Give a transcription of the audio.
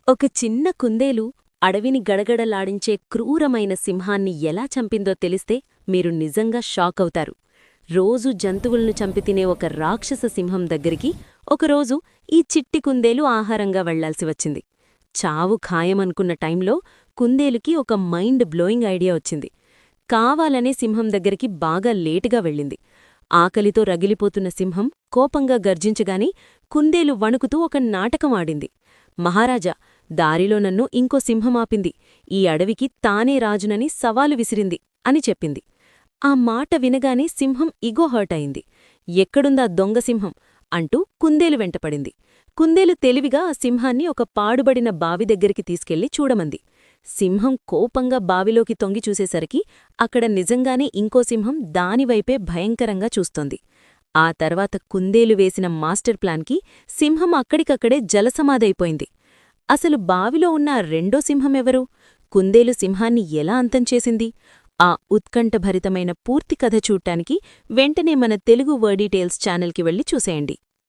ఒక చిన్న కుందేలు అడవిని గడగడలాడించే క్రూరమైన సింహాన్ని ఎలా చంపిందో తెలిస్తే మీరు నిజంగా షాకవుతారు. రోజూ జంతువులను చంపి తినే ఒక రాక్షస సింహం దగ్గరికి ఒకరోజు ఈ చిట్టి కుందేలు ఆహారంగా వెళ్లాల్సి వచ్చింది. చావు ఖాయమనుకున్న టైంలో కుందేలుకి ఒక మైండ్ బ్లోయింగ్ ఐడియా వచ్చింది. కావాలనే సింహం దగ్గరికి బాగా లేటుగా వెళ్ళింది. ఆకలితో రగిలిపోతున్న సింహం కోపంగా గర్జించగాని కుందేలు వణుకుతూ ఒక నాటకం ఆడింది. మహారాజా, దారిలో నన్ను ఇంకో సింహమాపింది. ఈ అడవికి తానే రాజునని సవాలు విసిరింది అని చెప్పింది. ఆ మాట వినగానే సింహం ఇగో హర్ట్ అయింది. ఎక్కడుందా దొంగసింహం అంటూ కుందేలు వెంటపడింది. కుందేలు తెలివిగా ఆ సింహాన్ని ఒక పాడుబడిన బావి దగ్గరికి తీసుకెళ్లి చూడమంది. సింహం కోపంగా బావిలోకి తొంగి చూసేసరికి అక్కడ నిజంగానే ఇంకో సింహం దానివైపే భయంకరంగా చూస్తోంది. ఆ తర్వాత కుందేలు వేసిన మాస్టర్ ప్లాన్కి సింహం అక్కడికక్కడే జలసమాధైపోయింది. అసలు బావిలో ఉన్న రెండో సింహమెవరు? కుందేలు సింహాన్ని ఎలా అంతం చేసింది? ఆ ఉత్కంఠభరితమైన పూర్తి కథ చూడ్డానికి వెంటనే మన తెలుగు వర్డీ టేల్స్ ఛానల్కి వెళ్ళి చూసేయండి.